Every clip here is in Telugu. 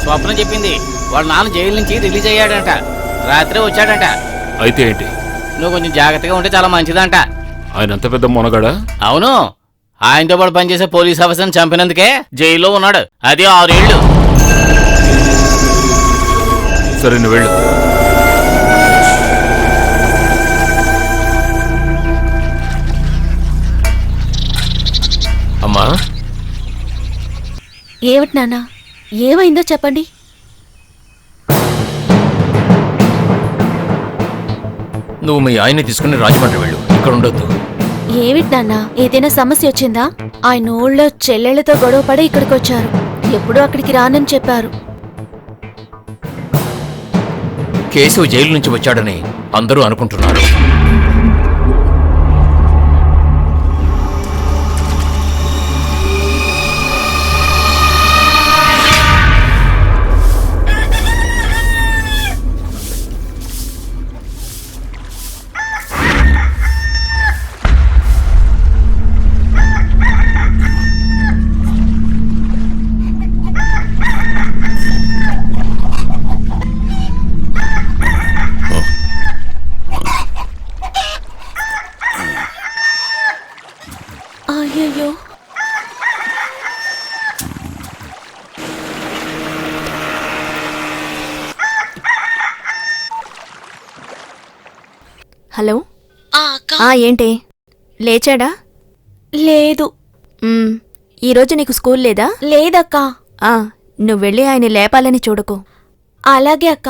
స్వప్నం చెప్పింది వాళ్ళ నాన్న జైలు నుంచి రిలీజ్ అయ్యాడంట, రాత్రి వచ్చాడంట. అయితే ఏంటి? నువ్వు కొంచెం జాగ్రత్తగా ఉంటే చాలా మంచిదంట. ఆయన అంత పెద్ద మొనగాడా? అవును, ఆయనతో పాటు పనిచేసే పోలీస్ ఆఫీసర్ని చంపినందుకే జైల్లో ఉన్నాడు, అది 6 ఏళ్ళు. సరే నువ్వు వెళ్ళు. అమ్మా, ఏమిటి నాన్న, ఏమైందో చెప్పండి. నువ్వు మీ ఆయన్ని తీసుకుని రాజమండ్రి వెళ్ళు, ఇక్కడ ఉండొద్దు. ఏమిటి నాన్న, ఏదైనా సమస్య వచ్చిందా? ఆయన ఊళ్ళో చెల్లెళ్లతో గొడవ పడి ఇక్కడికి వచ్చారు. ఎప్పుడూ అక్కడికి రానని చెప్పారు. కేశవ్ జైలు నుంచి వచ్చాడని అందరూ అనుకుంటున్నారు. అయ్యయ్యో, హలో. ఏంటి లేచాడా? లేదు. ఈరోజు నీకు స్కూల్ లేదా? లేదక్కా. నువ్వు వెళ్ళి ఆయన లేపాలని చూడకు. అలాగే అక్క.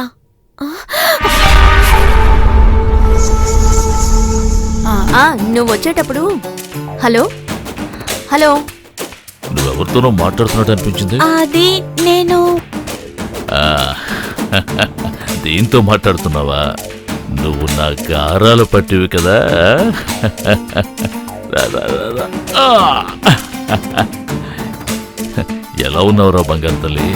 నువ్వు వచ్చేటప్పుడు హలో హలో నువ్వెవరితోనో మాట్లాడుతున్నట్టు అనిపించింది. అది నేను దీంతో మాట్లాడుతున్నావా? నువ్వు నా గారాలు పట్టివి కదా. ఎలా ఉన్నావురా బంగారు తల్లి?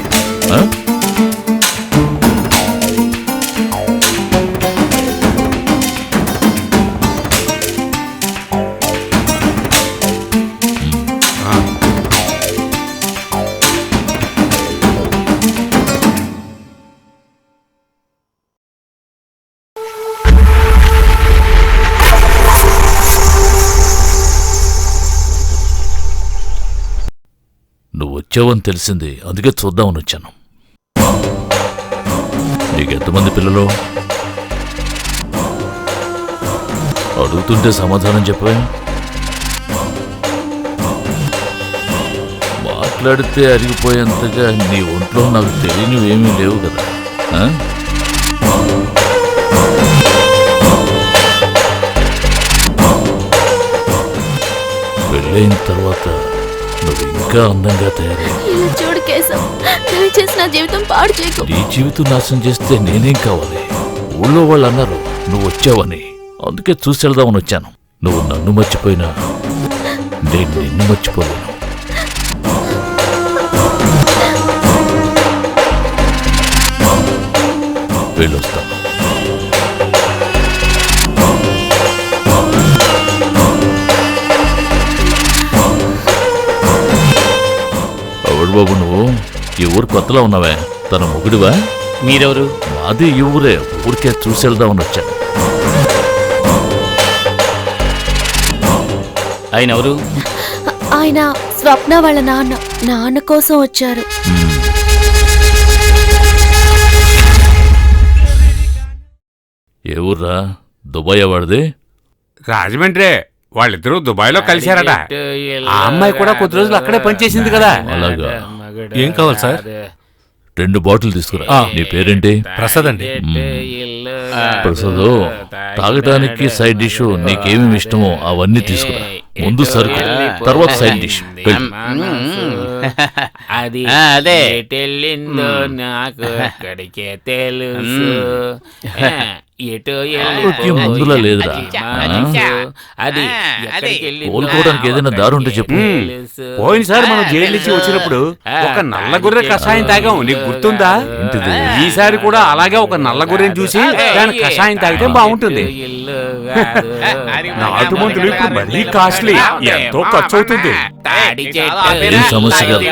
నువ్వు వచ్చావని తెలిసింది, అందుకే చూద్దామని వచ్చాను. నీకెంతమంది పిల్లలు? అడుగుతుంటే సమాధానం చెప్పవే. మాట్లాడితే అరిగిపోయేంతగా నీ ఒంట్లో నాకు తెలియనివేమీ లేవు కదా. పెళ్ళైన తర్వాత నువ్వు ఇంకా అందంగా తయారయ్యావు. చూడు కేశవ్, దయచేసి నా జీవితం పాడు చేయకు. నీ జీవితం నాశనం చేస్తే నేనేం కావాలి? ఊళ్ళో వాళ్ళు అన్నారు నువ్వు వచ్చావని, అందుకే చూసి వెళ్దామని వచ్చాను. నువ్వు నన్ను మర్చిపోయినా నేను నిన్ను మర్చిపోలేను. వెళ్ళొస్తాను. ఎవడు బాబు నువ్వు? ఈ ఊరు కొత్తలో ఉన్నావే, తన మొగుడివా? మీరెవరు? మాది ఈ ఊరే, ఊరికే చూసి వెళ్దామని వచ్చాను. ఆయన ఎవరు? ఆయన స్వప్న వాళ్ళ నాన్న కోసం వచ్చారు. ఏ ఊర్రా? దుబాయ్ వాడిది? రాజమండ్రి. వాళ్ళిద్దరూ దుబాయ్లో కలిశారట. ఆ అమ్మాయి కూడా కొద్ది రోజులు అక్కడే పనిచేసింది కదా. అలాగా. ఏం కావాలి సార్? 2 బాటిల్ తీసుకురా. నీ పేరేంటి? ప్రసాద్ అండి. ప్రసాద్, తాగటానికి సైడ్ డిష్ నీకేమేమి ఇష్టమో అవన్నీ తీసుకురా. ముందు సరుకు, తర్వాత సైడ్ డిష్. అదే నాకు ఎక్కడికే తెలుసు. ఎటు ఆరోగ్యం ముందులా లేదురా. అది కోలుకోవడానికి ఏదైనా దారి ఉంటే చెప్పు. పోయినసారి మనం జైలు నుంచి వచ్చినప్పుడు ఒక నల్ల గొర్రె కషాయం తాగాం, నీకు గుర్తుందా? ఏంటిది? ఈసారి కూడా అలాగే ఒక నల్ల గొర్రెని చూసి దాని కషాయం తాగితే బాగుంటుంది. నాటు మందులు ఇప్పుడు మరీ కాస్ట్లీ, ఎంతో ఖర్చు అవుతుంది. ఏం సమస్య కాదు,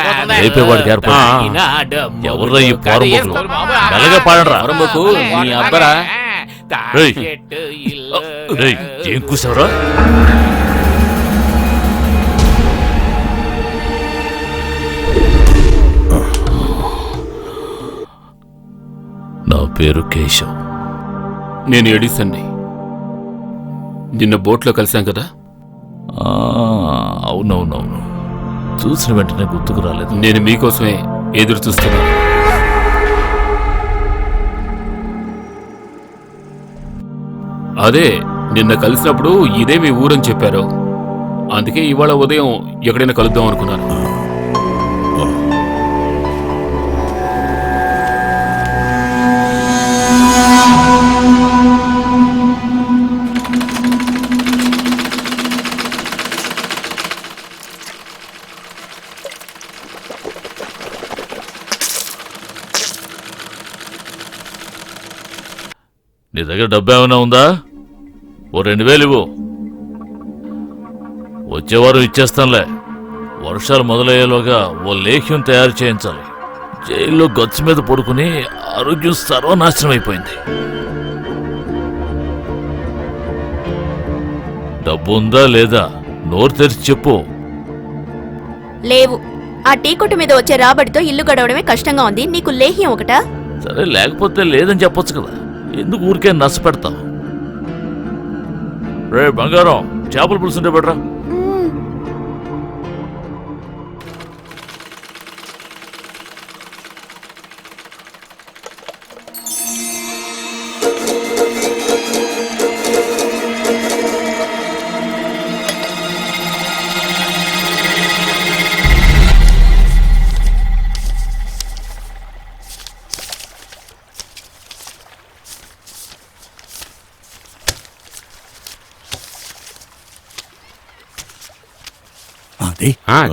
రేపేవాడికి ఏర్పాటు. ఎవర్రా ఈ పోరంబోకులు? మెల్లగా పాడండ్రా. నీ అబ్బరా రేయ్, రేయ్, ఏం కూసావురా? నా పేరు కేశవ్. నేను ఎడిసన్ని. నిన్న బోట్లో కలిశాం కదా. అవునవునవును, చూసిన వెంటనే గుర్తుకు రాలేదు. నేను మీకోసమే ఎదురు చూస్తున్నాను. అదే నిన్న కలిసినప్పుడు ఇదే మీ ఊరని చెప్పారు. అందుకే ఇవాళ ఉదయం ఎక్కడైనా కలుద్దాం అనుకున్నాను. నీ దగ్గర డబ్బు ఏమైనా ఉందా? ఓ 2000 ఇవ్వు. వచ్చేవారం ఇచ్చేస్తానులే. వర్షాలు మొదలయ్యేలోగా ఓ లేఖ్యం తయారు చేయించాలి. జైల్లో గచ్చు మీద పడుకుని ఆరోగ్యం సర్వనాశనం అయిపోయింది. డబ్బు ఉందా లేదా? నోరు తెరిచి చెప్పు. లేవు. ఆ టీ కొట్టు మీద వచ్చే రాబడితో ఇల్లు గడవడమే కష్టంగా ఉంది, నీకు లేహ్యం ఒకటా? సరే, లేకపోతే లేదని చెప్పొచ్చు కదా, ఎందుకు ఊరికే నచ్చ పెడతావు? రే బంగారం, చేపల పులుసు ఉంటే బెటరా?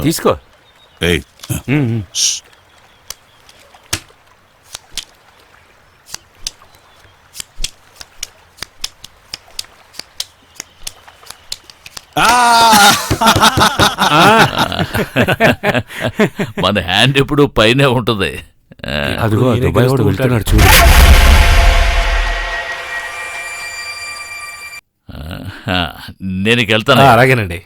తీసుకో. మన హ్యాండ్ ఎప్పుడు పైనే ఉంటుంది. అదిగో దుబాయ్ వాడు వెళ్తున్నాడు చూడు. నేను వెళ్తాను. అలాగేనండి.